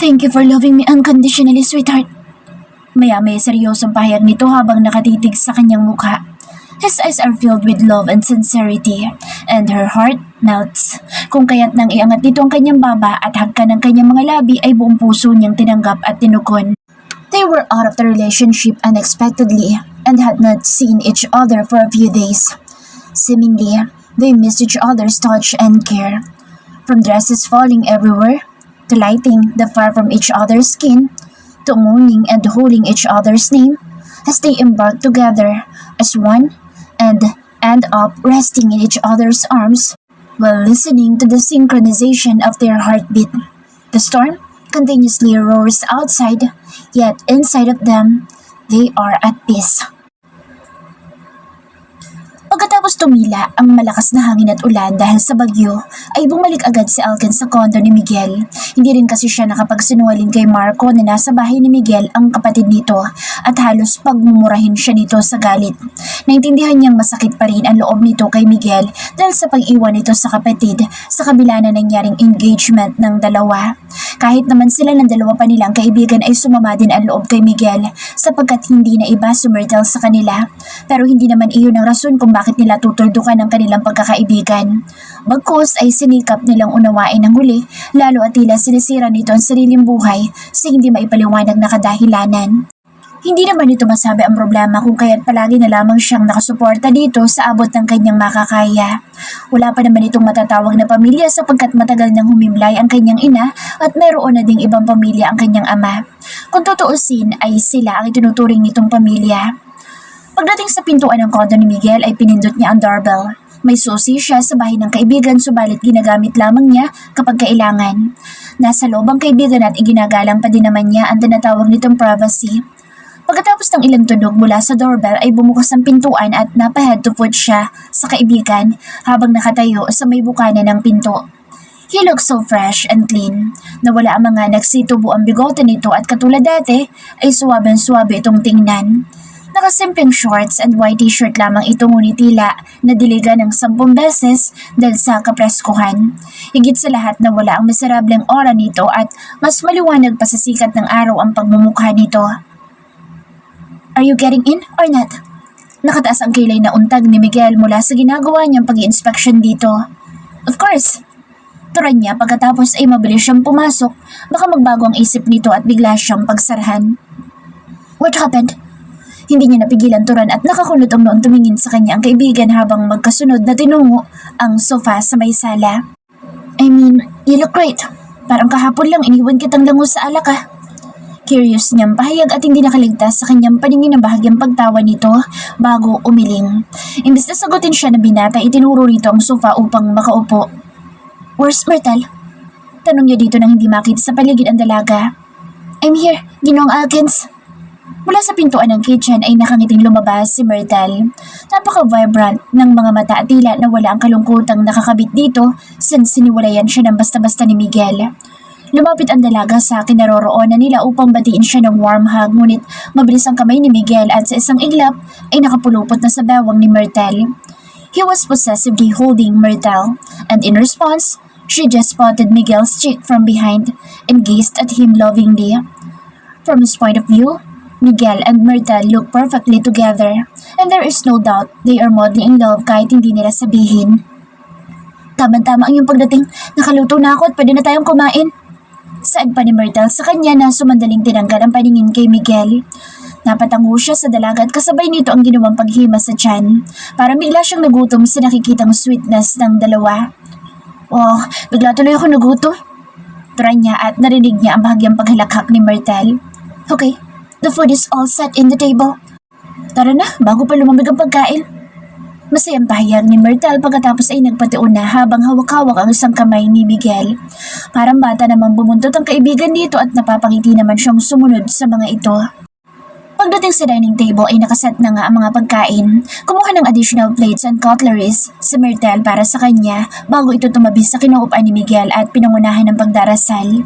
Thank you for loving me unconditionally, sweetheart. Maya-may seryosong pahayag nito habang nakatitig sa kanyang mukha. His eyes are filled with love and sincerity, and her heart melts. Kung kaya't nang iangat nito ang kanyang baba at hagkan ng kanyang mga labi ay buong puso niyang tinanggap at tinugon. They were out of the relationship unexpectedly and had not seen each other for a few days. Seemingly, they missed each other's touch and care. From dresses falling everywhere, to lighting the fire from each other's skin, to mourning and holding each other's name, as they embarked together as one and end up resting in each other's arms while listening to the synchronization of their heartbeat. The storm continuously roars outside, yet inside of them, they are at peace. Pagkatapos tumila ang malakas na hangin at ulan dahil sa bagyo, ay bumalik agad si Alken sa kondo ni Miguel. Hindi rin kasi siya nakapagsinungaling kay Marco na nasa bahay ni Miguel ang kapatid nito at halos pagmumurahin siya nito sa galit. Naintindihan niyang masakit pa rin ang loob nito kay Miguel dahil sa pag-iwan nito sa kapatid sa kabila na nangyaring engagement ng dalawa. Kahit naman sila ng dalawa pa nilang kaibigan ay sumama din ang loob kay Miguel sapagkat hindi na iba si Myrtle sa kanila. Pero hindi naman iyon ang rason kung bakit nila tutuldukan ang kanilang pagkakaibigan. Bagkus ay sinikap nilang unawain ang huli, lalo at tila sinisira nito ang sariling buhay sa hindi maipaliwanag na kadahilanan. Hindi naman ito masabi ang problema kung kaya't palagi na lamang siyang nakasuporta dito sa abot ng kanyang makakaya. Wala pa naman itong matatawag na pamilya sapagkat matagal nang humimlay ang kanyang ina at mayroon na ding ibang pamilya ang kanyang ama. Kung tutuusin ay sila ang itinuturing nitong pamilya. Pagdating sa pintuan ng kondo ni Miguel ay pinindot niya ang doorbell. May susi siya sa bahay ng kaibigan subalit ginagamit lamang niya kapag kailangan. Nasa loob ang kaibigan at iginagalang pa din naman niya ang tinatawag nitong privacy. Pagkatapos ng ilang tunog mula sa doorbell ay bumukas ang pintuan at napa-head to foot siya sa kaibigan habang nakatayo sa may bukana ng pinto. He looked so fresh and clean. Nawala ang mga nagsitubo ang bigote nito at katulad dati ay suwabe-suwabe itong tingnan. Nakasimpleng shorts and white t-shirt lamang ito ngunit tila na diligan ng 10 beses dahil sa kapreskuhan. Higit sa lahat na wala ang miserableng aura nito at mas maliwanag pa sa sikat ng araw ang pagmumukha nito. Are you getting in or not? Nakataas ang kilay na untag ni Miguel mula sa ginagawa niyang pag-i-inspection dito. Of course. Turan niya pagkatapos ay mabilis siyang pumasok, baka magbago ang isip nito at bigla siyang pagsarahan. What happened? Hindi niya napigilan turan at nakakunot ang noon tumingin sa kanya ang kaibigan habang magkasunod na tinungo ang sofa sa may sala. I mean, you look great. Parang kahapon lang iniwan kitang lango sa alak ah. Curious niyang pahayag at hindi nakaligtas sa kanyang paningin ng bahagyang pagtawa nito bago umiling. Imbis na sagutin siya na binata, itinuro rito ang sofa upang makaupo. Where's Myrtle? Tanong niya dito nang hindi makita sa paligid ang dalaga. I'm here, Ginoong Alkins. Mula sa pintuan ng kitchen ay nakangiting lumabas si Myrtle. Napaka-vibrant ng mga mata at tila na wala ang kalungkutang nakakabit dito since siniwalayan siya ng basta-basta ni Miguel. Lumapit ang dalaga sa kinaroroonan nila upang batiin siya ng warm hug ngunit mabilis ang kamay ni Miguel at sa isang iglap ay nakapulupot na sa bewang ni Myrtle. He was possessively holding Myrtle and in response, she just spotted Miguel's cheek from behind and gazed at him lovingly. From his point of view, Miguel and Myrtle look perfectly together and there is no doubt they are madly in love kahit hindi nila sabihin. Tama-tama ang iyong pagdating, nakaluto na ako at pwede na tayong kumain. Saad pa ni Myrtle sa kanya na sumandaling tinanggal ang paningin kay Miguel. Napatango siya sa dalaga at kasabay nito ang ginawang paghima sa tiyan. Para bigla siyang nagutom sa nakikitang sweetness ng dalawa. Oh, bigla tuloy ako nagutom. Try niya at narinig niya ang bahagyang paghalakhak ni Myrtle. Okay, the food is all set in the table. Tara na, bago pa lumamig ang pagkain. Masayang pahayag ni Myrtle pagkatapos ay nagpatiuna habang hawak-hawak ang isang kamay ni Miguel. Parang bata namang bumuntot ang kaibigan dito at napapangiti naman siyang sumunod sa mga ito. Pagdating sa dining table ay nakaset na nga ang mga pagkain. Kumuha ng additional plates and cutleries si Myrtle para sa kanya bago ito tumabi sa kinuupan ni Miguel at pinangunahan ng pagdarasal.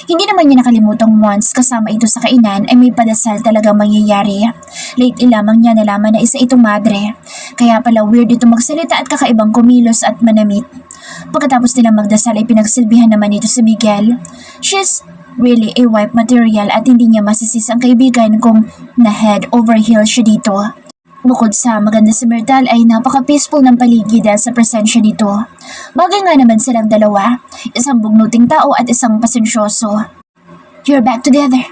Hindi naman niya nakalimutang once kasama ito sa kainan ay may padasal talagang mangyayari. Lately lamang niya nalaman na isa itong madre. Kaya pala weird ito magsalita at kakaibang kumilos at manamit. Pagkatapos nilang magdasal ay pinagsilbihan naman ito si Miguel. She's really a wife material at hindi niya masisisi ang kaibigan kung na-head over heels siya dito. Bukod sa maganda si Myrtle ay napaka-peaceful ng paligid dahil sa presensya nito. Bagay nga naman silang dalawa, isang bugnuting tao at isang pasensyoso. You're back together.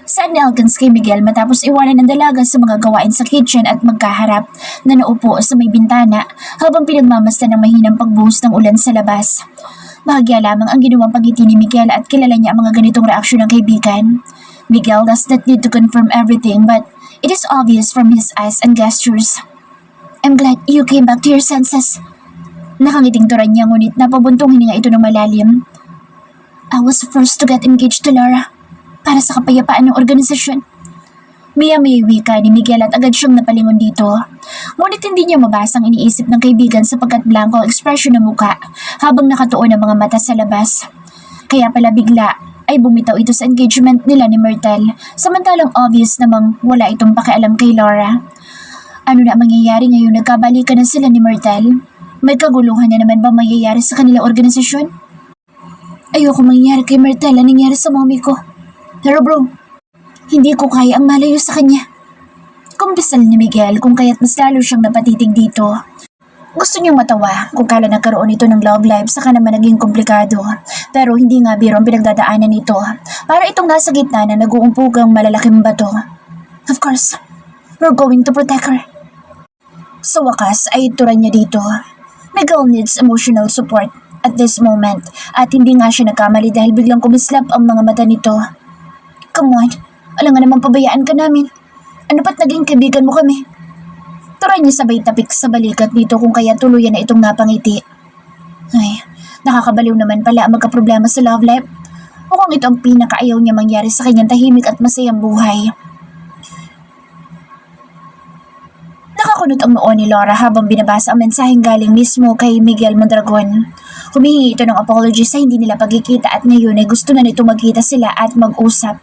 Saad ni Elkins kay Miguel matapos iwanan ng dalaga sa mga gawain sa kitchen at magkaharap na naupo sa may bintana habang pinagmamasdan ng mahinang pagbuhos ng ulan sa labas. Bahagya lamang ang ginawang pagiti ni Miguel at kilala niya ang mga ganitong reaksyon ng kaibigan. Miguel does not need to confirm everything but it is obvious from his eyes and gestures. I'm glad you came back to your senses. Nakangiting turan niya ngunit napabuntong hininga ito ng malalim. I was first to get engaged to Laura para sa kapayapaan ng organisasyon. May wika ni Miguel at agad siyang napalingon dito. Ngunit hindi niya mabasang iniisip ng kaibigan sapagkat blanco ang ekspresyon ng muka habang nakatuon ang mga mata sa labas. Kaya pala bigla ay bumitaw ito sa engagement nila ni Myrtle samantalang obvious namang wala itong pakialam kay Laura. Ano na mangyayari ngayong nagkabalikan na sila ni Myrtle? May kaguluhan na naman ba mangyayari sa kanilang organisasyon? Ayoko mangyayari kay Myrtle ang nangyari sa mommy ko. Pero bro, hindi ko kaya ang malayo sa kanya. Kumpisal ni Miguel kung kaya't mas lalo siyang napatitig dito. Gusto niyang matawa kung kala nagkaroon ito ng love life saka naman naging komplikado. Pero hindi nga biro ang pinagdadaanan nito. Para itong nasa gitna na nag-uumpugang malalaking bato. Of course, we're going to protect her. Sa wakas ay turan niya dito. Miguel needs emotional support at this moment at hindi nga siya nagkamali dahil biglang kumislap ang mga mata nito. Come on, alam nga naman pabayaan ka namin. Ano ba't naging kaibigan mo kami? Turan niya sabay tapik sa balikat nito kung kaya tuluyan na itong napangiti. Ay, nakakabaliw naman pala ang magkaproblema sa love life. Mukhang ito ang pinakaayaw niya mangyari sa kanyang tahimik at masayang buhay. Nakakunot ang noo ni Laura habang binabasa ang mensaheng galing mismo kay Miguel Mondragon. Humihingi ito ng apology sa hindi nila pagkikita at ngayon ay gusto na nito magkita sila at mag-usap.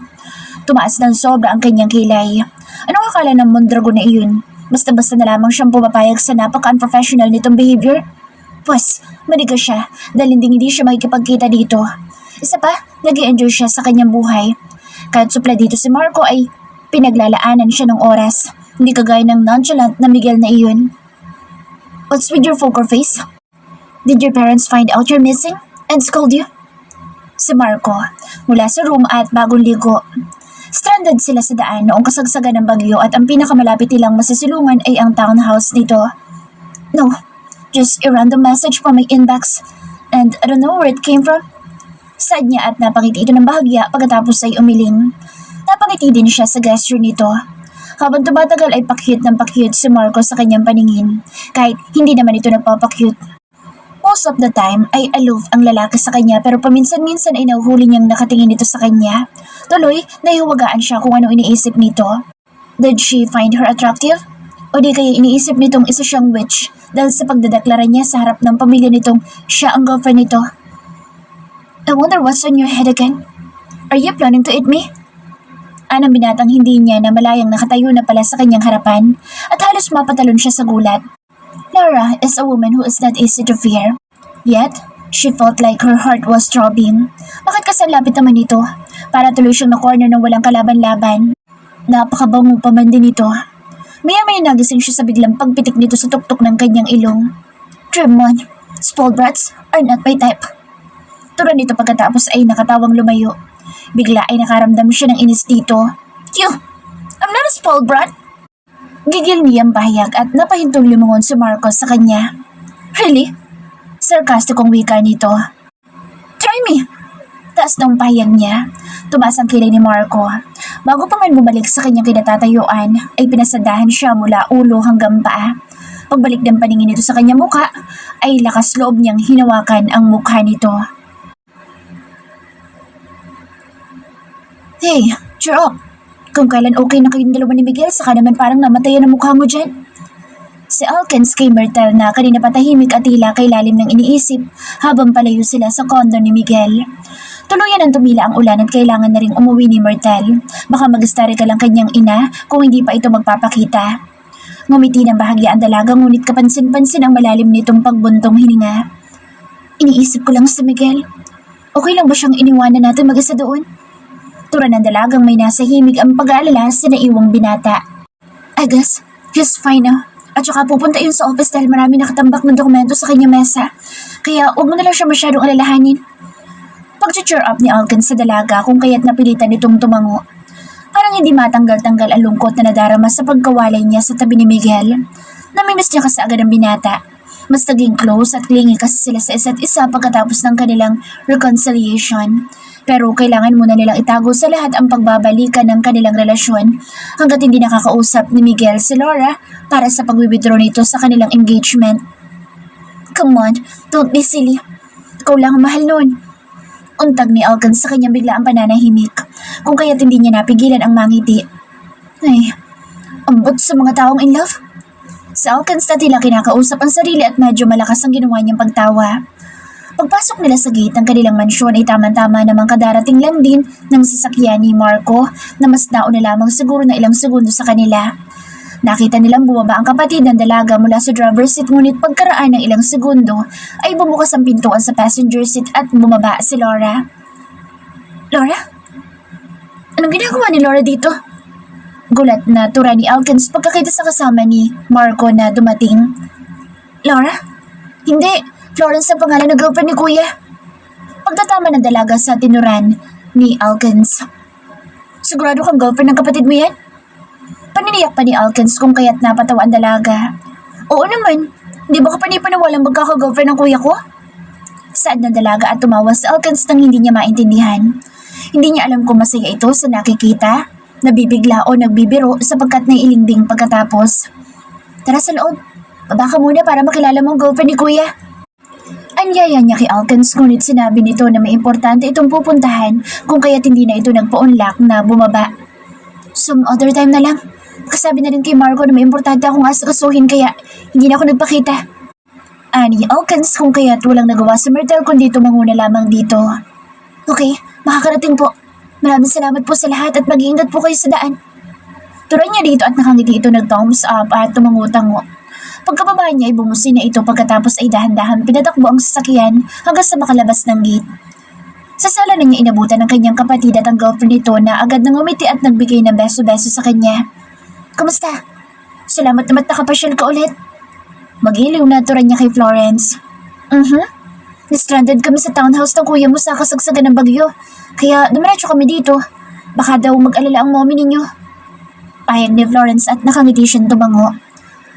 Tumaas ng sobra ang kanyang kilay. Anong akala ng Mondragon na iyon? Basta-basta na lamang siyang pumapayag sa napaka-unprofessional nitong behavior? Pues, manigas siya dahil hindi siya makikipagkita dito. Isa pa, nag-i-enjoy siya sa kanyang buhay. Kahit supla dito si Marco ay pinaglalaanan siya ng oras. Hindi kagaya ng nonchalant na Miguel na iyon. What's with your poker face? Did your parents find out you're missing and scold you? Si Marco, mula sa room at bagong ligo. Stranded sila sa daan noong kasagsagan ng bagyo at ang pinakamalapit nilang masisilungan ay ang townhouse nito. No, just a random message from my inbox and I don't know where it came from. Sad niya at napangiti ito ng bahagya pagkatapos ay umiling. Napangiti din siya sa gesture nito. Habang tumatagal ay pa-cute ng pa-cute si Marco sa kanyang paningin kahit hindi naman ito nagpapa-cute. Most of the time ay aloof ang lalaki sa kanya pero paminsan-minsan ay nahuhuli niyang nakatingin ito sa kanya. Tuloy, nahiwagaan siya kung ano iniisip nito. Did she find her attractive? O di kaya iniisip nitong isa siyang witch dahil sa pagdadeklara niya sa harap ng pamilya nitong siya ang girlfriend nito? I wonder what's on your head again? Are you planning to eat me? Anang binatang hindi niya na malayang nakatayo na pala sa kanyang harapan at halos mapatalon siya sa gulat. Laura is a woman who is not easy to fear. Yet, she felt like her heart was throbbing. Bakit kasalapit naman ito? Para tuloy siyang na-corner ng walang kalaban-laban. Napakabango pa man din ito. Maya-maya nagising siya sa biglang pagpitik nito sa tuktok ng kanyang ilong. Tremon, spoiled brats are not my type. Turan nito pagkatapos ay nakatawang lumayo. Bigla ay nakaramdam siya ng inis dito. I'm not a spoiled brat. Gigil niyang pahayag at napahintong lumungon si Marcos sa kanya. Really? Sarkastikong wika nito. Try me! Taas ng pahayag niya. Tumaas ang kilay ni Marco. Bago pa man bumalik sa kanyang kinatatayuan, ay pinasadahan siya mula ulo hanggang paa. Pagbalik ng paningin nito sa kanyang muka, ay lakas loob niyang hinawakan ang mukha nito. Hey, cheer up! Kung kailan okay na kayong dalawa ni Miguel, saka naman parang namatayan ang mukha mo dyan. Si Alkins kay Myrtle na kanina patahimik at tila kay lalim ng iniisip habang palayo sila sa kondo ni Miguel. Tuluyan ang tumila ang ulan at kailangan na ring umuwi ni Myrtle. Baka mag-stary ka lang kanyang ina kung hindi pa ito magpapakita. Ngumiti ng bahagya ang dalaga ngunit kapansin-pansin ang malalim nitong pagbuntong hininga. Iniisip ko lang si Miguel. Okay lang ba siyang iniwanan natin mag-isa doon? Tura ng dalagang may nasa himig ang pag-aalala sa naiwang binata. I guess, he's fine now. At saka pupunta yun sa office dahil marami nakatambak ng dokumento sa kanyang mesa. Kaya huwag mo na lang siya masyadong alalahanin. Pag-cheer up ni Alkins sa dalaga kung kaya't napilitan itong tumango. Parang hindi matanggal-tanggal ang lungkot na nadarama sa pagkawalay niya sa tabi ni Miguel. Namimiss niya kasi agad ang binata. Mas naging close at clingy kasi sila sa isa't isa pagkatapos ng kanilang reconciliation. Pero kailangan muna nilang itago sa lahat ang pagbabalikan ng kanilang relasyon hanggat hindi nakakausap ni Miguel si Laura para sa pag-withdraw nito sa kanilang engagement. Come on, don't be silly. Ikaw lang ang mahal nun. Untag ni Alkins sa kanyang biglaang pananahimik kung kaya't hindi niya napigilan ang mangiti. Ay, ambot sa mga taong in love. Si Alkins na tila kinakausap ang sarili at medyo malakas ang ginawa niyang pagtawa. Pagpasok nila sa gate ng kanilang mansyon ay tama-tama namang kadarating lang din ng sasakyan ni Marco na mas nauna lamang siguro na ilang segundo sa kanila. Nakita nilang bumaba ang kapatid ng dalaga mula sa driver's seat ngunit pagkaraan ng ilang segundo ay bumukas ang pintuan sa passenger seat at bumaba si Laura. Laura? Anong ginagawa ni Laura dito? Gulat na tura ni Alkins pagkakita sa kasama ni Marco na dumating. Laura? Hindi. Florence ang pangalan ng girlfriend ni Kuya. Pagtatama ng dalaga sa tinuran ni Alkins. Sigurado kang girlfriend ng kapatid mo yan? Paniniyak pa ni Alkins kung kaya't napatawa ang dalaga. Oo naman, di ba ka panipanawalang magkaka-girlfriend ng kuya ko? Saad ng dalaga at tumawa si Alkins nang hindi niya maintindihan. Hindi niya alam kung masaya ito sa nakikita, nabibigla o nagbibiro sapagkat naiilingding pagkatapos. Tara sa loob, baba ka muna para makilala mo ang girlfriend ni Kuya. Anyaya niya kay Alkins ngunit sinabi nito na may importante itong pupuntahan kung kaya't hindi na ito nagpa-unlock na bumaba. Some other time na lang. Kasabi na rin kay Marco na may importante akong asakasuhin kaya hindi na ako nagpakita. Ani Alkins kung kaya't walang nagawa si Myrtle kundi tumanguna lamang dito. Okay, makakarating po. Maraming salamat po sa lahat at mag-iingat po kayo sa daan. Turan niya dito at nakangiti ito nag-thumbs up at tumangutango. Pagkababa niya ay bumusin na ito pagkatapos ay dahan-dahan pinatakbo ang sasakyan hanggang sa makalabas ng gate. Sa sala na niya inabutan ng kanyang kapatid at ang girlfriend nito na agad nang umiti at nagbigay ng beso-beso sa kanya. Kamusta? Salamat naman nakapasyal ka ulit. Mag-iliw na turan niya kay Florence. Nistranded kami sa townhouse ng kuya mo sa kasagsagan ng bagyo. Kaya dumiretso kami dito. Baka daw mag-alala ang mommy ninyo. Pahayag ni Florence at nakangiti siyang tumango.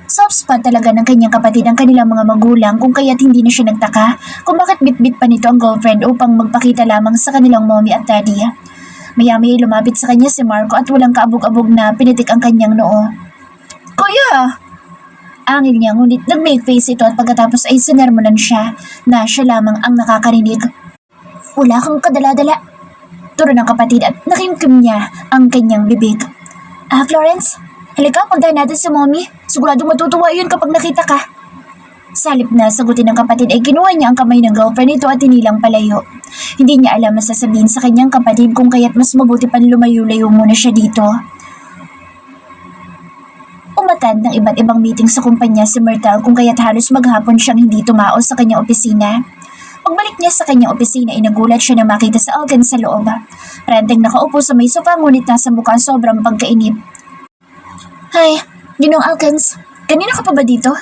Soft spot talaga ng kanyang kapatid ang kanilang mga magulang kung kaya't hindi na siya nagtaka kung bakit bit-bit pa nito ang girlfriend upang magpakita lamang sa kanilang mommy at daddy. Maya-maya lumapit sa kanya si Marco at walang kaabog-abog na pinitik ang kanyang noo. Kuya! Angil niya ngunit nag-make face ito at pagkatapos ay sinermonan siya na siya lamang ang nakakarinig. Wala kang kadala-dala. Turo ng kapatid at nakimkim niya ang kanyang bibig. Florence? Halika, puntahan natin si mommy. Siguradong matutuwa yun kapag nakita ka. Salip na sagutin ng kapatid ay kinuha niya ang kamay ng girlfriend nito at hinilang palayo. Hindi niya alam masasabihin sa kanyang kapatid kung kaya't mas mabuti pang lumayo-layo muna siya dito. Umatad ng iba't ibang meeting sa kumpanya si Myrtle kung kaya't halos maghapon siyang hindi tumao sa kanyang opisina. Pagbalik niya sa kanyang opisina ay nagulat siya na makita sa Alkins sa loob. Renteng nakaupo sa may sofa ngunit nasa mukha sobrang pagkainip. Hi, Ginong Alkins. Kanina ka pa ba dito?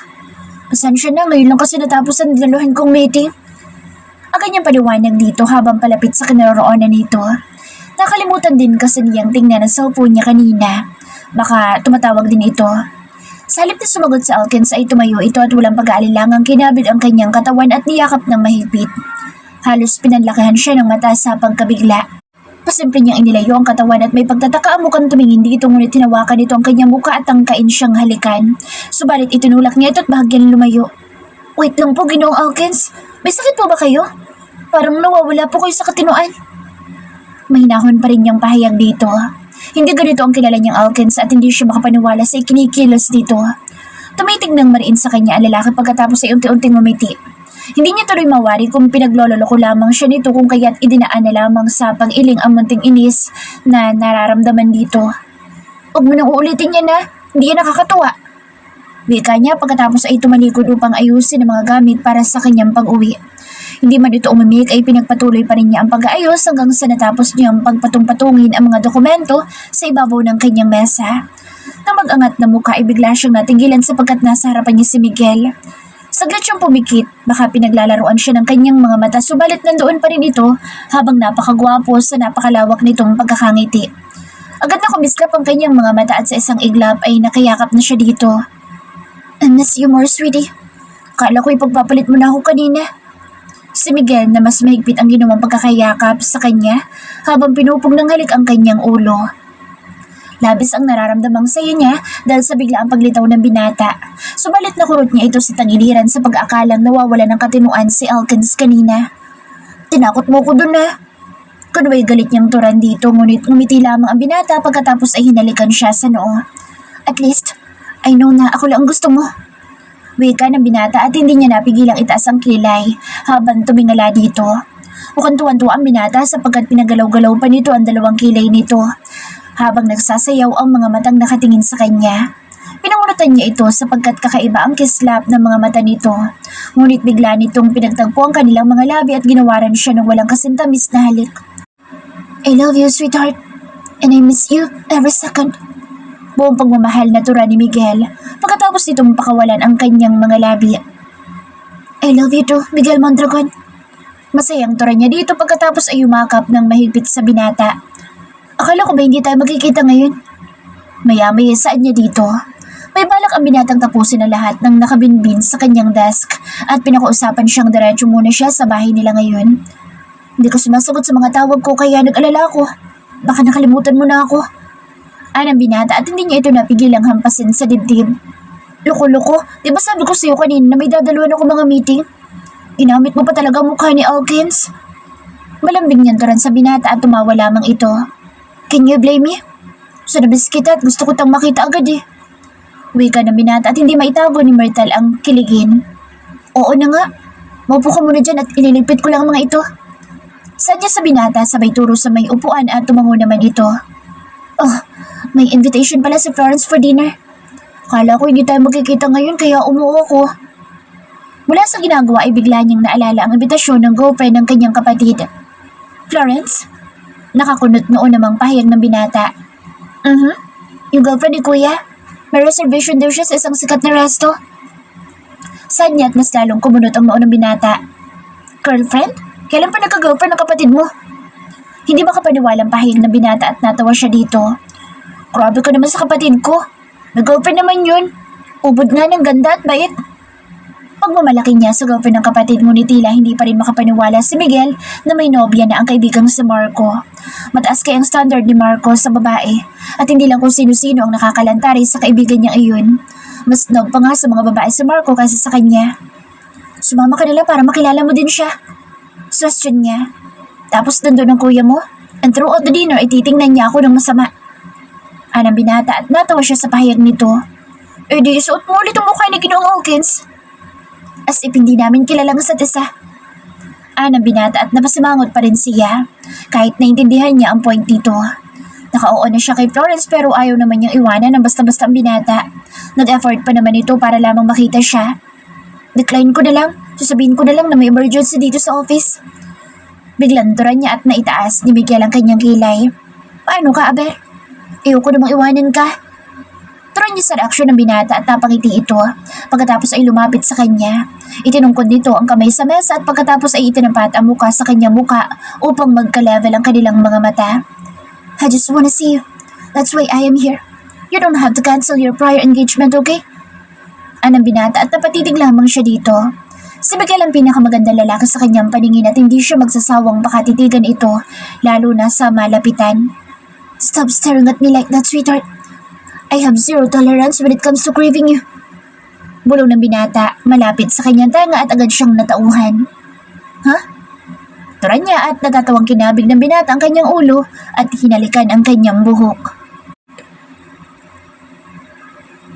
Pasensya na, ngayon lang kasi natapos ang dalaluhan kong meeting. Ang kanyang paliwanag dito habang palapit sa kinaroroonan nito. Nakalimutan din kasi niyang tingnan ang cellphone niya kanina. Baka tumatawag din ito. Sa halip na sumagot sa Alkins ay tumayo ito at walang pag-aalilangang kinabig ang kanyang katawan at niyakap ng mahigpit. Halos pinanlakihan siya ng mata sa pagkabigla. Pasimple niyang inilayo ang katawan at may pagtataka ang mukhang tumingin dito ngunit tinawakan nito ang kanyang mukha at tangkain siyang halikan. Subalit itinulak niya ito at bahagyan lumayo. Wait lang po, Ginoong Alkins. May sakit po ba kayo? Parang nawawala po kayo sa katinuan. Mahinahon pa rin niyang pahayag dito. Hindi ganito ang kilala niyang Alkins at hindi siya makapaniwala sa ikinikilos dito. Tumitig ng mariin sa kanya ang lalaki pagkatapos ay unti-unting umiti. Hindi niya tuloy mawari kung pinaglololoko lamang siya nito kung kaya't idinaan na lamang sa pag-iling ang munting inis na nararamdaman dito. Huwag mo nang uulitin yan na, hindi yan nakakatuwa. Wika niya pagkatapos ay tumalikod upang ayusin ang mga gamit para sa kanyang pag-uwi. Hindi man ito umimik ay pinagpatuloy pa rin niya ang pag-aayos hanggang sa natapos niyang pagpatung-patungin ang mga dokumento sa ibabaw ng kanyang mesa. Nang mag-angat na mukha ay bigla siyang natinggilan sapagkat nasa harapan niya si Miguel. Saglit siyang pumikit, baka pinaglalaroan siya ng kanyang mga mata subalit nandoon pa rin ito habang napakagwapo sa napakalawak nitong pagkakangiti. Agad na kumislap ang kanyang mga mata at sa isang iglap ay nakayakap na siya dito. I miss you more, sweetie. Kala ko ipagpapalit mo na ako kanina. Si Miguel na mas mahigpit ang ginawang pagkakayakap sa kanya habang pinupog ng halik ang kanyang ulo. Labis ang nararamdamang saya niya dahil sa biglaang paglitaw ng binata. Subalit nakurot niya ito sa tangiliran sa pag-aakalang nawawala ng katinuan si Alkins kanina. Tinakot mo ko dun na. Kunway galit niyang turan dito ngunit ngumiti lamang ang binata pagkatapos ay hinalikan siya sa noo. At least, I know na ako lang ang gusto mo. Wika ng binata at hindi niya napigilang itaas ang kilay habang tumingala dito. Mukhang tuwan-tuwa ang binata sapagkat pinagalaw-galaw pa nito ang dalawang kilay nito. Habang nagsasayaw ang mga matang nakatingin sa kanya. Pinangunutan niya ito sapagkat kakaiba ang kislap ng mga mata nito. Ngunit bigla nitong pinagtagpo ang kanilang mga labi at ginawaran siya ng walang kasintamis na halik. I love you, sweetheart. And I miss you every second. Buong pagmamahal na tura ni Miguel pagkatapos nitong pakawalan ang kanyang mga labi. I love you too, Miguel Mondragon. Masayang tura niya dito pagkatapos ay yumakap ng mahigpit sa binata. Akala ko ba hindi tayo magkikita ngayon? Maya-maya saan niya dito? May balak ang binatang tapusin na lahat ng nakabinbin sa kanyang desk at pinakausapan siyang diretso muna siya sa bahay nila ngayon. Hindi ka sumasagot sa mga tawag ko kaya nag-alala ako. Baka nakalimutan mo na ako. Anang binata at hindi niya ito napigilang hampasin sa dibdib. Loko-loko, di ba sabi ko sa'yo kanina na may dadaluhan ako mga meeting? Ginamit mo pa talaga mukha ni Alkins? Malambing niyan turan sa binata at tumawa lamang ito. Can you blame me? Sa nabis kita at gusto ko tang makita agad eh. Wika ng binata at hindi maitago ni Myrtle ang kiligin. Oo na nga, maupo ka muna dyan at ililigpit ko lang ang mga ito. Sadya sa binata sabay turo sa may upuan at tumango naman ito. Oh, may invitation pala si Florence for dinner. Kala ko hindi tayo magkikita ngayon kaya umuo ko. Mula sa ginagawa ay bigla niyang naalala ang imbitasyon ng girlfriend ng kanyang kapatid. Florence? Nakakunot noon namang pahayag ng binata. Yung girlfriend ni Kuya? May reservation daw siya sa isang sikat na resto. Sad niya at mas lalong kumunot ang noo ng binata. Girlfriend? Kailan pa nagka-girlfriend ng kapatid mo? Hindi makapaniwalang pahayag ng binata at natawa siya dito. Grabe ka naman sa kapatid ko. May girlfriend naman yun. Ubod nga ng ganda at bait. Pagmamalaki niya sa girlfriend ng kapatid ngunit tila hindi pa rin makapaniwala si Miguel na may nobya na ang kaibigang si Marco. Mataas kaya ang standard ni Marco sa babae at hindi lang kung sino-sino ang nakakalantari sa kaibigan niya iyon. Mas snob pa nga sa mga babae si Marco kaysa sa kanya. Sumama ka nila para makilala mo din siya. Suggestion niya. Tapos nandun ang kuya mo and throughout the dinner ay titingnan niya ako ng masama. Anang binata at natawa siya sa pahayag nito. Di isuot mo ulit ang mukha ni Ginoong Alkins. As if hindi namin kilalang sa isa. Anang binata at napasimangot pa rin siya kahit naintindihan niya ang point dito. Naka-oo na siya kay Florence pero ayaw naman niyang iwanan ng basta-basta ang binata. Nag-effort pa naman ito para lamang makita siya. Decline ko na lang. Sasabihin ko na lang na may emergency dito sa office. Biglang turan niya at naitaas ni Miguel ang kanyang kilay. Paano ka, Aber? Ayoko namang iwanan ka. Turan niya sa reaksyon ng binata at napangiti ito. Pagkatapos ay lumapit sa kanya. Itinungkod nito ang kamay sa mesa at pagkatapos ay itinapat ang muka sa kanyang muka upang magka-level ang kanilang mga mata. I just wanna see you. That's why I am here. You don't have to cancel your prior engagement, okay? Anang binata at napatitig lamang siya dito. Si Miguel ang pinakamagandang lalaki sa kanyang paningin at hindi siya magsasawang pakatitigan ito, lalo na sa malapitan. Stop staring at me like that, sweetheart. I have zero tolerance when it comes to craving you. Bulong ng binata, malapit sa kanyang tenga at agad siyang natauhan. Ha? Turan niya at natatawang kinabig ng binata ang kanyang ulo at hinalikan ang kanyang buhok.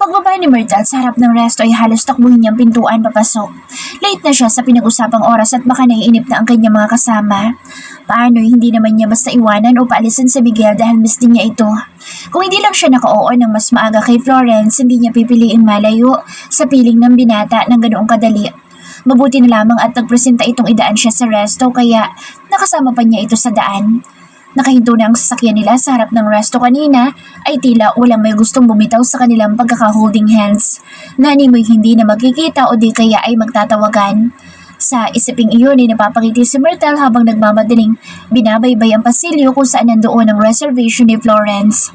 Pagbaba ni Myrtle sa harap ng resto ay halos takbuhin niyang pintuan papasok. Late na siya sa pinag-usapang oras at baka naiinip na ang kanyang mga kasama. Paano'y hindi naman niya basta iwanan o paalisin si Miguel dahil miss din niya ito. Kung hindi lang siya naka-oo ng mas maaga kay Florence, hindi niya pipiliing malayo sa piling ng binata ng ganoong kadali. Mabuti na lamang at nagpresenta itong idaan siya sa resto kaya nakasama pa niya ito sa daan. Nakahinto na ang sasakyan nila sa harap ng resto kanina ay tila walang may gustong bumitaw sa kanilang pagkaka-holding hands. Nanimoy hindi na magkikita o di kaya ay magtatawagan. Sa isiping iyon ay napapangiti si Myrtle habang nagmamadaling binabaybay ang pasilyo kung saan nandoon ang reservation ni Florence.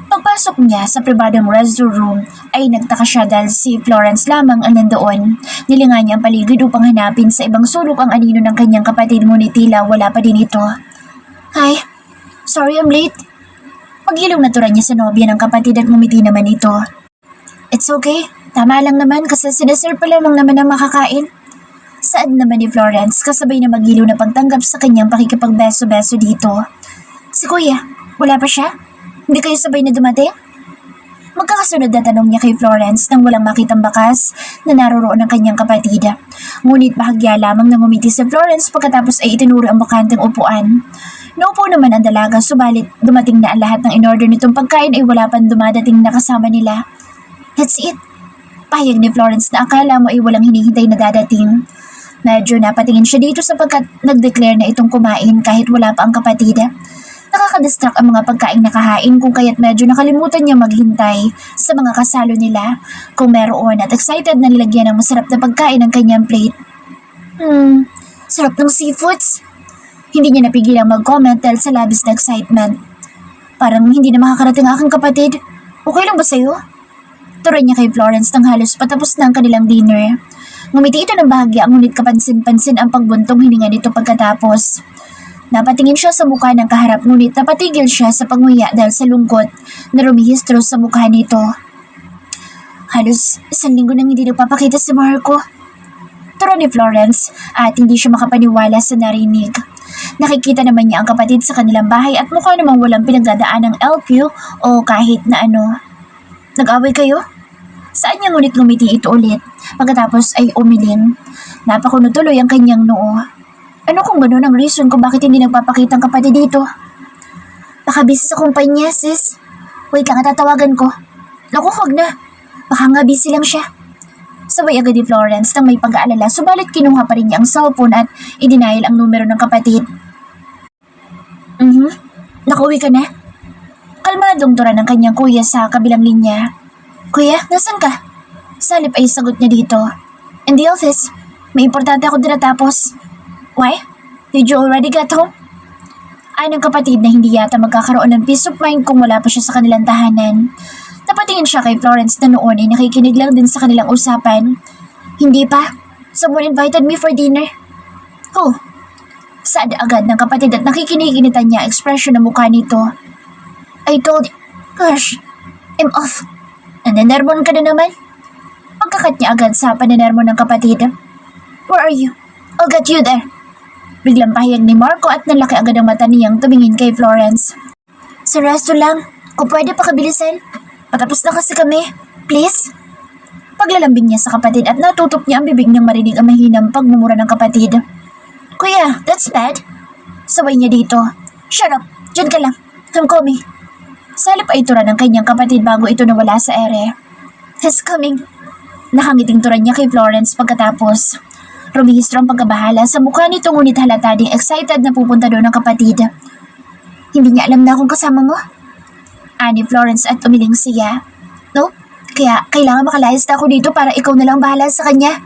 Pagpasok niya sa pribadong resto room ay nagtaka siya dahil si Florence lamang ang nandoon. Nilingan niya ang paligid upang hanapin sa ibang sulok ang anino ng kanyang kapatid ngunit tila wala pa din ito. Hi, sorry I'm late. Magilong naturan niya sa nobya ng kapatid at ngumiti naman ito. It's okay, tama lang naman kasi sinaserve pa lamang naman ang makakain. Saad naman ni Florence kasabay na magiliw na pagtanggap sa kanyang pakikipagbeso-beso dito. Si Kuya, wala pa siya? Hindi kayo sabay na dumating? Magkakasunod na tanong niya kay Florence nang walang makitang bakas na naroroon ng kanyang kapatid. Ngunit bahagya lamang nang umiti si Florence pagkatapos ay itinuro ang bakanteng upuan. Naupo naman ang dalaga subalit dumating na ang lahat ng in-order nitong pagkain ay wala pang dumadating na kasama nila. That's it. Pahayag ni Florence na akala mo ay walang hinihintay na dadating. Medyo napatingin siya dito sapagkat nag-declare na itong kumain kahit wala pa ang kapatid. Nakakadistract ang mga pagkain nakahain kung kaya't medyo nakalimutan niya maghintay sa mga kasalo nila kung meron at excited na nilagyan ng masarap na pagkain ng kanyang plate. Sarap ng seafoods. Hindi niya napigilang mag-comment dahil sa labis na excitement. Parang hindi na makakarating aking kapatid. Okay lang ba sa'yo? Turan niya kay Florence nang halos patapos na ang kanilang dinner. Ngumiti ito ng bahagya ngunit kapansin-pansin ang pagbuntong hininga nito pagkatapos. Napatingin siya sa mukha ng kaharap ngunit napatigil siya sa panguya dahil sa lungkot na rumihistro sa mukha nito. Halos 1 linggo nang hindi nagpapakita si Marco. Turan ni Florence at hindi siya makapaniwala sa narinig. Nakikita naman niya ang kapatid sa kanilang bahay at mukha namang walang pinagdadaan ng LQ o kahit na ano. Nag-away kayo? Saan niya ngunit ngumiti ito ulit? Pagkatapos ay umiling. Napakuno tuloy ang kanyang noo. Ano kung gano'n ang reason kung bakit hindi nagpapakita ang kapatid dito? Baka busy sa kumpanya, sis. Wait lang, tatawagan ko. Naku, huwag na. Baka nga busy lang siya. Sabay agad ni Florence nang may pag-aalala subalit kinuha pa rin niya ang cellphone at idinayal ang numero ng kapatid. Nakauwi ka na? Kalmadong tura ng kanyang kuya sa kabilang linya. Kuya, nasan ka? Salip ay sagot niya dito. In the office. May importante ako dinatapos. Why? Did you already get home? Ay ng kapatid na hindi yata magkakaroon ng peace of mind kung wala pa siya sa kanilang tahanan. Napatingin siya kay Florence na noon ay nakikinig lang din sa kanilang usapan. Hindi pa. Someone invited me for dinner. Oh. Saad agad ng kapatid at nakikiniganitan niya ekspresyon ng mukha nito. I told you. Gosh, I'm off. Nanenermon ka na naman? Pagkakat niya agad sa panenermon ng kapatid. Where are you? I'll get you there. Biglang pahayag ni Marco at nalaki agad ang mata niyang tumingin kay Florence. Sa resto lang. Kung pwede pakabilisan. Patapos na kasi kami. Please? Paglalambing niya sa kapatid at natutup niya ang bibig niyang marinig ang mahinang pagmumura ng kapatid. Kuya, that's bad. Saway niya dito. Shut up. Diyan ka lang. I'm coming. Salip ay tura ng kanyang kapatid bago ito nawala sa ere. He's coming. Nakangiting turan niya kay Florence pagkatapos. Rumihistro ang pagkabahala sa mukha nito ngunit halata ding excited na pupunta doon ang kapatid. Hindi niya alam na akong kasama mo. Ani Florence at umiling siya. No? Kaya kailangan makalayas na ako dito para ikaw na lang bahala sa kanya.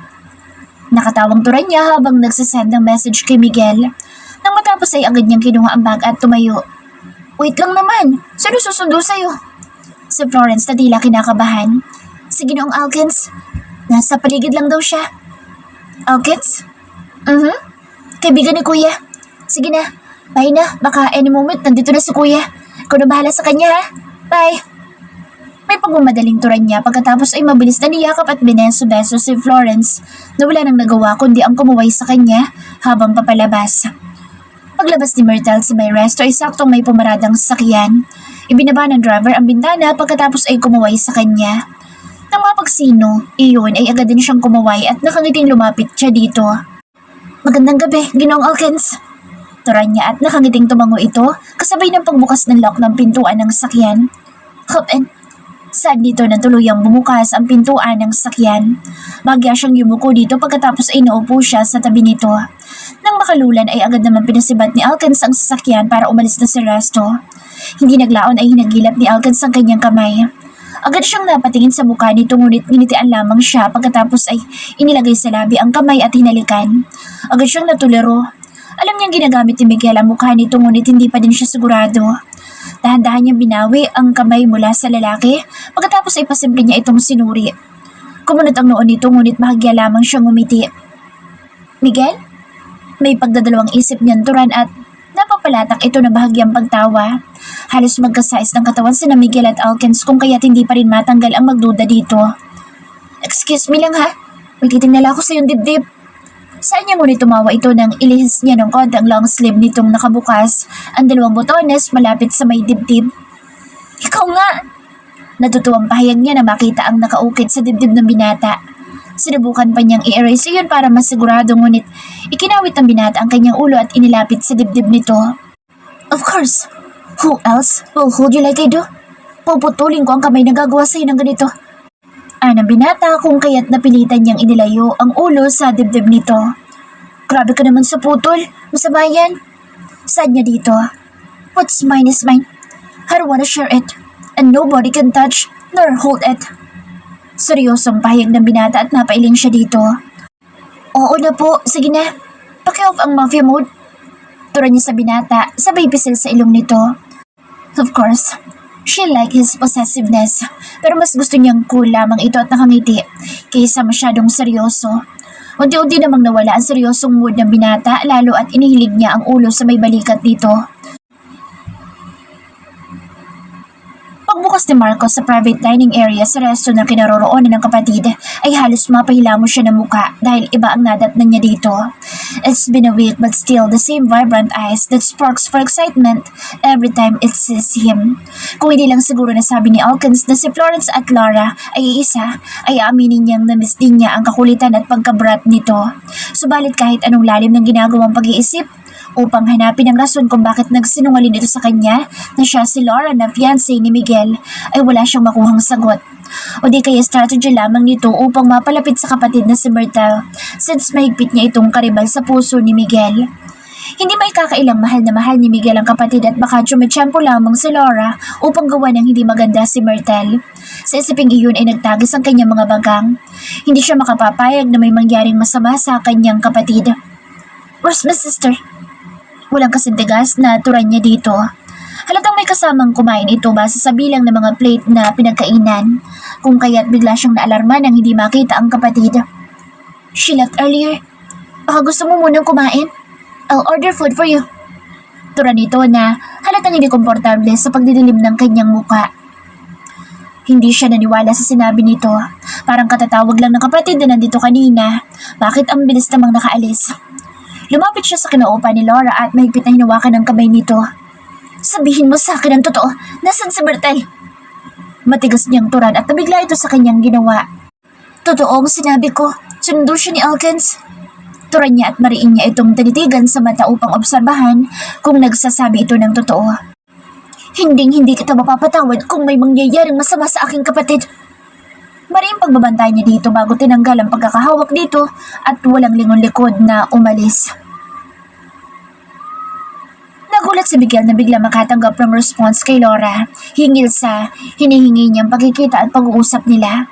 Nakatawang turan niya habang nagsasend ng message kay Miguel. Nang matapos ay agad niyang kinuha ang bag at tumayo. Wait lang naman, sino susundo sa'yo? Si Florence na tila kinakabahan. Si Ginoong Alkins, nasa paligid lang daw siya. Alkins? Kaibigan ni Kuya. Sige na, bye na, baka any moment nandito na si Kuya. Ikaw na bahala sa kanya ha. Bye. May pagmamadaling turan niya pagkatapos ay mabilis na niyakap at bineso-beso si Florence na wala nang nagawa kundi ang kumuway sa kanya habang papalabas. Paglabas ni Myrtle sa may resto ay saktong may pumaradang sasakyan. Ibinaba ng driver ang bintana pagkatapos ay kumaway sa kanya. Nang mapagsino, iyon ay agad din siyang kumaway at nakangiting lumapit siya dito. Magandang gabi, Ginoong Alkins. Turan niya at nakangiting tumango ito kasabay ng pagbukas ng lock ng pintuan ng sasakyan. Hopen, saan dito nang tuluyang bumukas ang pintuan ng sasakyan. Bagya siyang yumuko dito pagkatapos ay naupo siya sa tabi nito. Nang makalulan ay agad naman pinasibat ni Alkins ang sasakyan para umalis na si Resto. Hindi naglaon ay hinagilap ni Alkins ang kanyang kamay. Agad siyang napatingin sa mukha nito ngunit nginitian lamang siya pagkatapos ay inilagay sa labi ang kamay at hinalikan. Agad siyang natulero. Alam niyang ginagamit ni Miguel ang mukha nito ngunit hindi pa din siya sigurado. Dahan-dahan niyang binawi ang kamay mula sa lalaki pagkatapos ay pasimple niya itong sinuri. Kumunot ang noon nito ngunit bahagya lamang siyang umiti. Miguel? May pagdadalawang isip niyan turan at napapalatak ito na bahagyang pagtawa. Halos magkasais ng katawan sina Miguel at Alkins kung kaya't hindi pa rin matanggal ang magduda dito. Excuse me lang ha, may titingnan ako sa iyong dibdib. Saan niya ngunit tumawa ito nang ilihis niya ng konti ang long sleeve nitong nakabukas, ang dalawang botones malapit sa may dibdib. Ikaw nga! Natutuwang pahayag niya na makita ang nakaukit sa dibdib ng binata. Sinubukan pa niyang i-erase iyon para masigurado ngunit ikinawit ng binata ang kanyang ulo at inilapit sa dibdib nito. Of course! Who else will hold you like I do? Puputulin ko ang kamay na gagawa sa'yo ng ganito. Ng binata kung kaya't napilitan niyang inilayo ang ulo sa dibdib nito. Grabe ka naman sa putol, masabayan. Saan niya dito? What's mine is mine. I don't wanna share it. And nobody can touch nor hold it. Seryosong pahayag ng binata at napailing siya dito. Oo na po, sige na. Paki-off ang mafia mode. Turan niya sa binata, sabay pisil sa ilong nito. Of course, she liked his possessiveness, pero mas gusto niyang cool lamang ito at nakangiti, kaysa masyadong seryoso. Unti-unti namang nawala ang seryosong mood ng binata, lalo at inihilig niya ang ulo sa may balikat nito. Pagbukas ni Marco sa private dining area sa resto na kinaroroonan ng kapatid ay halos mapahilamo siya ng muka dahil iba ang nadatnan niya dito. It's been a week but still the same vibrant eyes that sparks for excitement every time it sees him. Kung hindi lang siguro nasabi ni Alkins na si Florence at Laura ay iisa, ay aaminin niyang na-miss din niya ang kakulitan at pagkabrat nito. Subalit kahit anong lalim ng ginagawang pag-iisip, upang hanapin ang rason kung bakit nagsinungaling ito sa kanya na siya si Laura na fiancé ni Miguel ay wala siyang makuhang sagot. O di kaya strategy lamang nito upang mapalapit sa kapatid na si Myrtle since mahigpit niya itong karibal sa puso ni Miguel. Hindi may kakailang mahal na mahal ni Miguel ang kapatid at baka tsumitsyempo lamang si Laura upang gawa ng hindi maganda si Myrtle. Sa isiping iyon ay nagtagis ang kanyang mga bagang. Hindi siya makapapayag na may mangyaring masama sa kanyang kapatid. Where's my sister? Walang kasintigas na turan niya dito. Halatang may kasamang kumain ito base sa bilang ng mga plate na pinagkainan, kung kaya't bigla siyang naalarma nang hindi makita ang kapatid. She left earlier. Baka gusto mo munang kumain? I'll order food for you. Turan nito na halatang hindi komportable sa pagdidilim ng kanyang muka. Hindi siya naniwala sa sinabi nito. Parang katatawag lang ng kapatid na nandito kanina. Bakit ang bilis namang nakaalis? Lumapit siya sa kinaupa ni Laura at mahigpit na hinawakan ng kamay nito. Sabihin mo sa akin ang totoo, nasan si Myrtle? Matigas niyang turan at nabigla ito sa kanyang ginawa. Totoo ang sinabi ko, sundo siya ni Alkins. Turan niya at mariin niya itong tinitigan sa mata upang obserbahan kung nagsasabi ito ng totoo. Hindi kita mapapatawad kung may mangyayaring masama sa aking kapatid. Mariing pagbabantay niya dito bago tinanggal ang pagkakahawak dito at walang lingon likod na umalis. Nagulat si Miguel na bigla makatanggap ng response kay Laura hingil sa hinihingi niyang pagkikita at pag-uusap nila.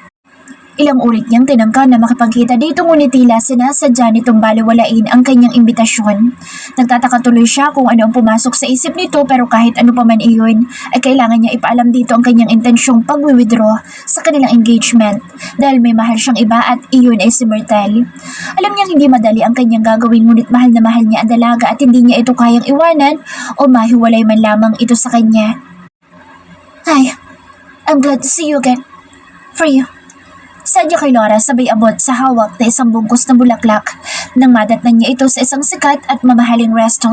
Ilang ulit niyang tinangka na makipagkita dito ngunit tila sinasadya nitong baliwalain ang kanyang imbitasyon. Nagtataka tuloy siya kung ano ang pumasok sa isip nito pero kahit ano pa man iyon ay kailangan niya ipaalam dito ang kanyang intensyong pag-withdraw sa kanilang engagement dahil may mahal siyang iba at iyon ay si Myrtle. Alam niyang hindi madali ang kanyang gagawin ngunit mahal na mahal niya ang dalaga at hindi niya ito kayang iwanan o mahiwalay man lamang ito sa kanya. Hi, I'm glad to see you again. For you. Sadya kay Laura sabay abot sa hawak na isang bungkus na bulaklak nang madatnan niya ito sa isang sikat at mamahaling resto.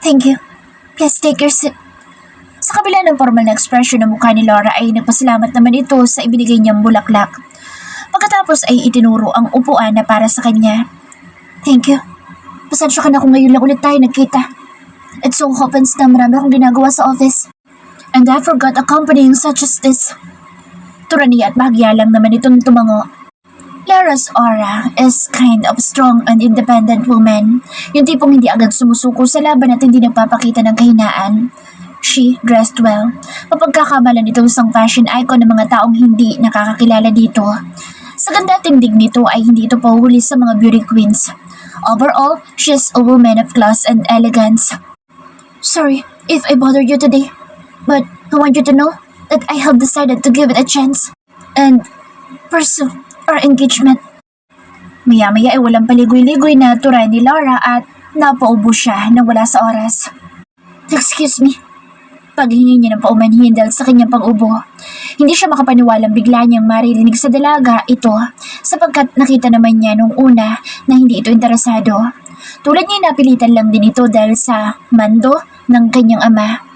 Thank you. Please take your seat. Sa kabila ng formal na ekspresyon ng mukha ni Laura ay nagpasalamat naman ito sa ibinigay niyang bulaklak. Pagkatapos ay itinuro ang upuan na para sa kanya. Thank you. Pasensya ka na kung ngayon lang ulit tayo nagkita. It so happens na marami akong ginagawa sa office. And I forgot accompanying such as this. Turani at bahagya lang naman itong tumango. Laura's aura is kind of strong and independent woman. Yung tipong hindi agad sumusuko sa laban at hindi nagpapakita ng kahinaan. She dressed well. Mapagkakamalan itong isang fashion icon ng mga taong hindi nakakakilala dito. Sa ganda at tindig nito ay hindi ito pahuhuli sa mga beauty queens. Overall, she is a woman of class and elegance. Sorry if I bothered you today, but I want you to know that I have decided to give it a chance and pursue our engagement. Maya-maya ay walang paligoy-ligoy na turay ni Laura at napaubo siya nang wala sa oras. Excuse me. Paghingi niya ng paumanhin dahil sa kanyang pag-ubo. Hindi siya makapaniwalang bigla niyang maririnig sa dalaga ito sapagkat nakita naman niya nung una na hindi ito interesado. Tulad niya napilitan lang din ito dahil sa mando ng kanyang ama.